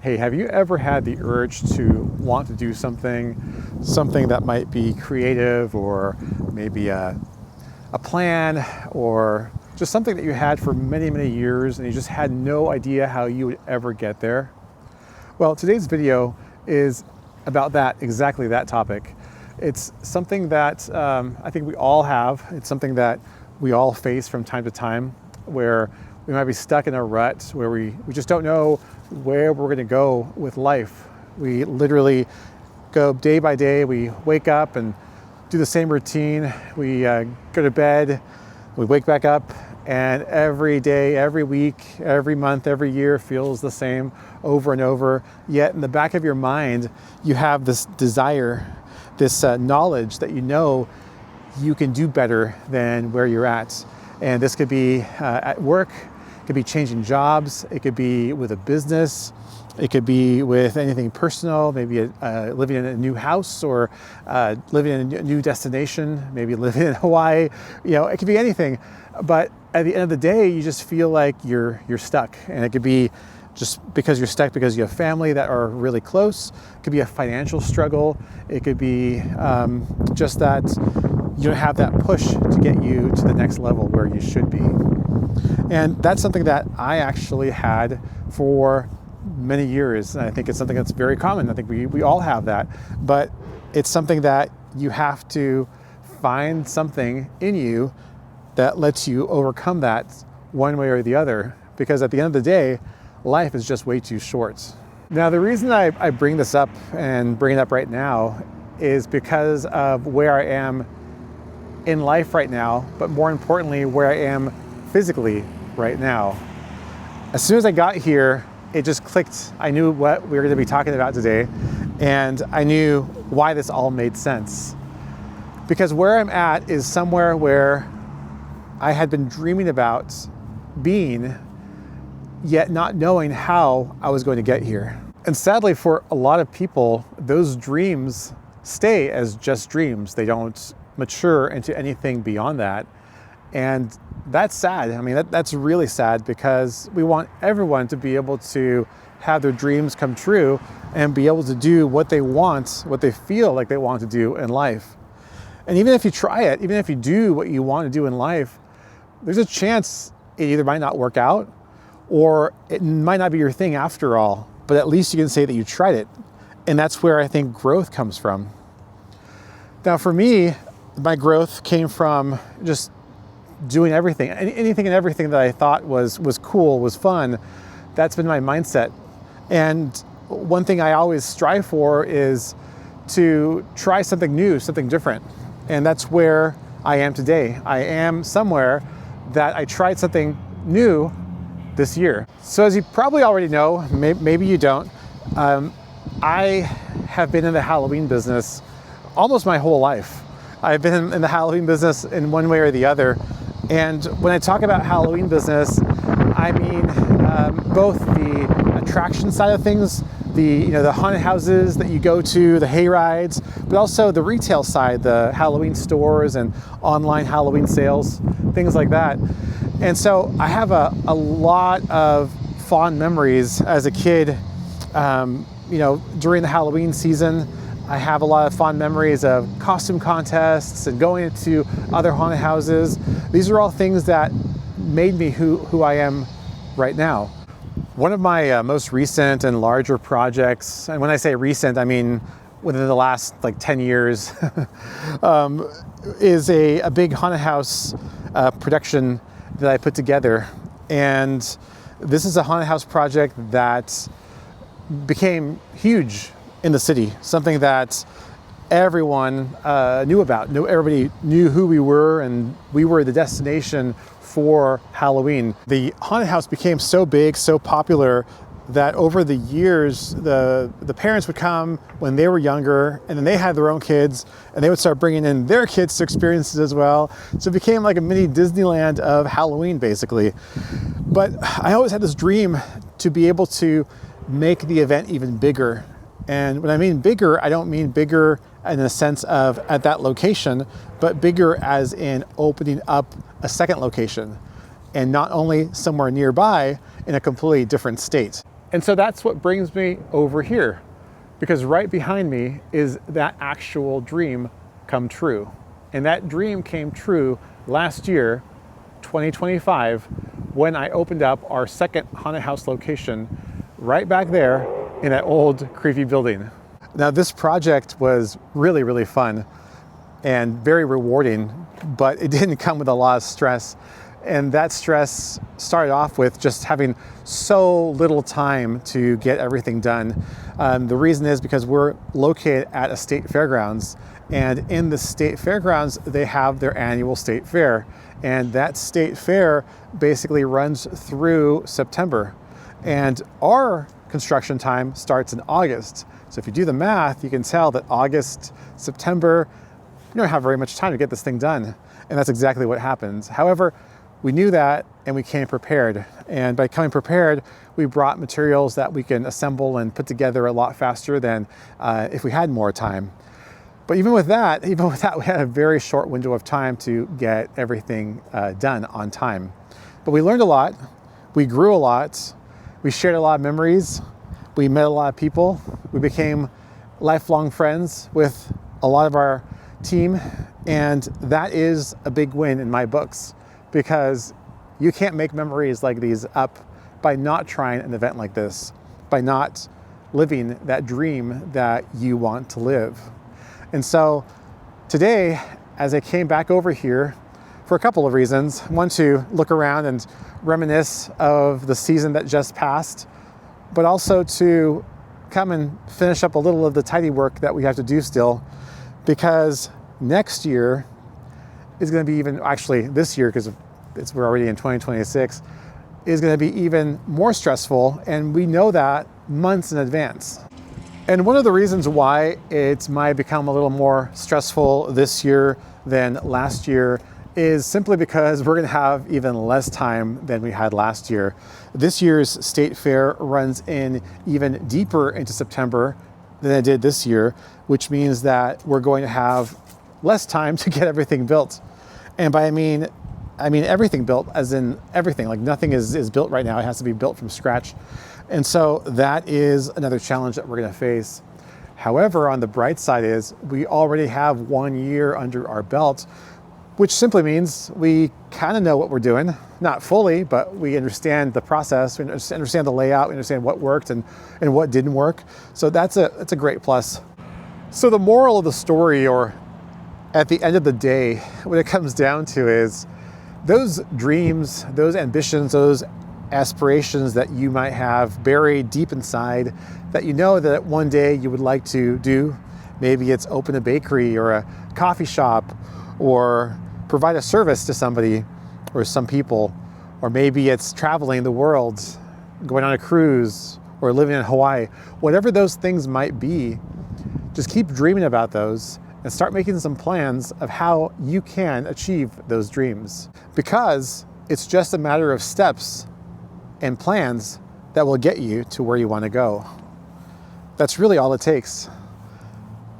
Hey, have you ever had the urge to want to do something that might be creative, or maybe a plan, or just something that you had for many, many years and you just had no idea how you would ever get there? Well, today's video is about that, exactly that topic. It's something that I think we all have. It's something that we all face from time to time, where we might be stuck in a rut, where we just don't know where we're going to go with life. We literally go day by day. We wake up and do the same routine. We go to bed, we wake back up, and every day, every week, every month, every year feels the same over and over. Yet in the back of your mind, you have this desire, this knowledge that you know you can do better than where you're at. And this could be at work, it could be changing jobs, it could be with a business, it could be with anything personal, maybe living in a new house, or living in a new destination, maybe living in Hawaii. It could be anything. But at the end of the day, you just feel like you're stuck. And it could be just because you're stuck because you have family that are really close. It could be a financial struggle. It could be just that you don't have that push to get you to the next level where you should be. And that's something that I actually had for many years. And I think it's something that's very common. I think we all have that. But it's something that you have to find something in you that lets you overcome that one way or the other. Because at the end of the day, life is just way too short. Now, the reason I bring this up and bring it up right now is because of where I am in life right now, but more importantly, where I am physically right now. As soon as I got here, it just clicked. I knew what we were going to be talking about today, and I knew why this all made sense. Because where I'm at is somewhere where I had been dreaming about being, yet not knowing how I was going to get here. And sadly, for a lot of people, those dreams stay as just dreams. They don't mature into anything beyond that. And that's sad. I mean, that's really sad, because we want everyone to be able to have their dreams come true and be able to do what they want, what they feel like they want to do in life. And even if you try it, even if you do what you want to do in life, there's a chance it either might not work out, or it might not be your thing after all, but at least you can say that you tried it. And that's where I think growth comes from. Now, for me, my growth came from just doing everything, anything and everything that I thought was cool, was fun. That's been my mindset. And one thing I always strive for is to try something new, something different. And that's where I am today. I am somewhere that I tried something new this year. So as you probably already know, maybe you don't, I have been in the Halloween business almost my whole life. I've been in the Halloween business in one way or the other. And when I talk about Halloween business, I mean both the attraction side of things, the haunted houses that you go to, the hay rides, but also the retail side, the Halloween stores and online Halloween sales, things like that. And so I have a lot of fond memories as a kid. During the Halloween season, I have a lot of fond memories of costume contests and going into other haunted houses. These are all things that made me who I am right now. One of my most recent and larger projects, and when I say recent, I mean within the last 10 years, is a big haunted house production that I put together. And this is a haunted house project that became huge in the city, something that everyone knew about. Everybody knew who we were, and we were the destination for Halloween. The haunted house became so big, so popular, that over the years, the parents would come when they were younger, and then they had their own kids, and they would start bringing in their kids to experience it as well. So it became like a mini Disneyland of Halloween, basically. But I always had this dream to be able to make the event even bigger. And when I mean bigger, I don't mean bigger in the sense of at that location, but bigger as in opening up a second location, and not only somewhere nearby in a completely different state. And so that's what brings me over here, because right behind me is that actual dream come true. And that dream came true last year, 2025, when I opened up our second haunted house location right back there in that old creepy building. Now, this project was really, really fun and very rewarding, but it didn't come with a lot of stress. And that stress started off with just having so little time to get everything done. The reason is because we're located at a state fairgrounds, and in the state fairgrounds, they have their annual state fair. And that state fair basically runs through September. And our construction time starts in August. So if you do the math, you can tell that August, September, you don't have very much time to get this thing done. And that's exactly what happens. However, we knew that and we came prepared. And by coming prepared, we brought materials that we can assemble and put together a lot faster than if we had more time. But even with that, we had a very short window of time to get everything done on time. But we learned a lot, we grew a lot, we shared a lot of memories, we met a lot of people, we became lifelong friends with a lot of our team, and that is a big win in my books, because you can't make memories like these up by not trying an event like this, by not living that dream that you want to live. And so today, as I came back over here for a couple of reasons, one, to look around and reminisce of the season that just passed, but also to come and finish up a little of the tidy work that we have to do still, because next year is going to be even, actually this year, because we're already in 2026, is going to be even more stressful, and we know that months in advance. And one of the reasons why it might become a little more stressful this year than last year is simply because we're going to have even less time than we had last year. This year's state fair runs in even deeper into September than it did this year, which means that we're going to have less time to get everything built. And by I mean everything built, as in everything, like nothing is built right now. It has to be built from scratch. And so that is another challenge that we're going to face. However, on the bright side is we already have 1 year under our belt, which simply means we kind of know what we're doing. Not fully, but we understand the process, we understand the layout, we understand what worked and what didn't work. So that's a great plus. So the moral of the story, or at the end of the day, what it comes down to is those dreams, those ambitions, those aspirations that you might have buried deep inside that you know that one day you would like to do. Maybe it's open a bakery or a coffee shop, or provide a service to somebody or some people, or maybe it's traveling the world, going on a cruise, or living in Hawaii. Whatever those things might be, just keep dreaming about those and start making some plans of how you can achieve those dreams, because it's just a matter of steps and plans that will get you to where you want to go. That's really all it takes.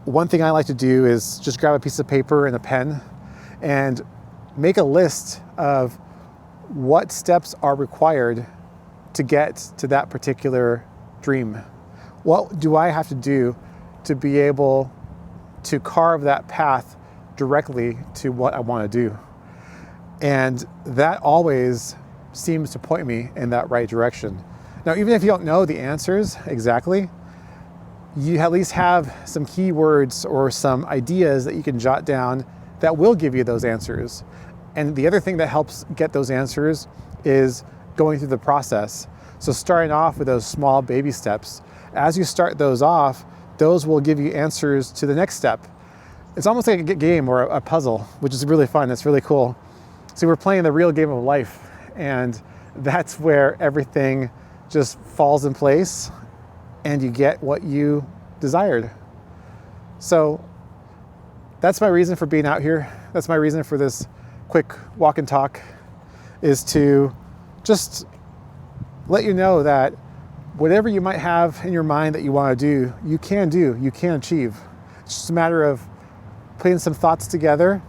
One thing I like to do is just grab a piece of paper and a pen and make a list of what steps are required to get to that particular dream. What do I have to do to be able to carve that path directly to what I want to do? And that always seems to point me in that right direction. Now, even if you don't know the answers exactly, you at least have some keywords or some ideas that you can jot down that will give you those answers. And the other thing that helps get those answers is going through the process. So starting off with those small baby steps, as you start those off, those will give you answers to the next step. It's almost like a game or a puzzle, which is really fun. It's really cool. So we're playing the real game of life, and that's where everything just falls in place and you get what you desired. So that's my reason for being out here. That's my reason for this quick walk and talk, is to just let you know that whatever you might have in your mind that you want to do, you can achieve. It's just a matter of putting some thoughts together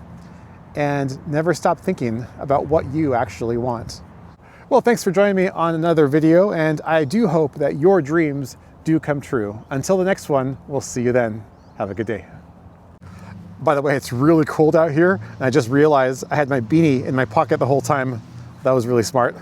and never stop thinking about what you actually want. Well, thanks for joining me on another video, and I do hope that your dreams do come true. Until the next one, we'll see you then. Have a good day. By the way, it's really cold out here, and I just realized I had my beanie in my pocket the whole time. That was really smart.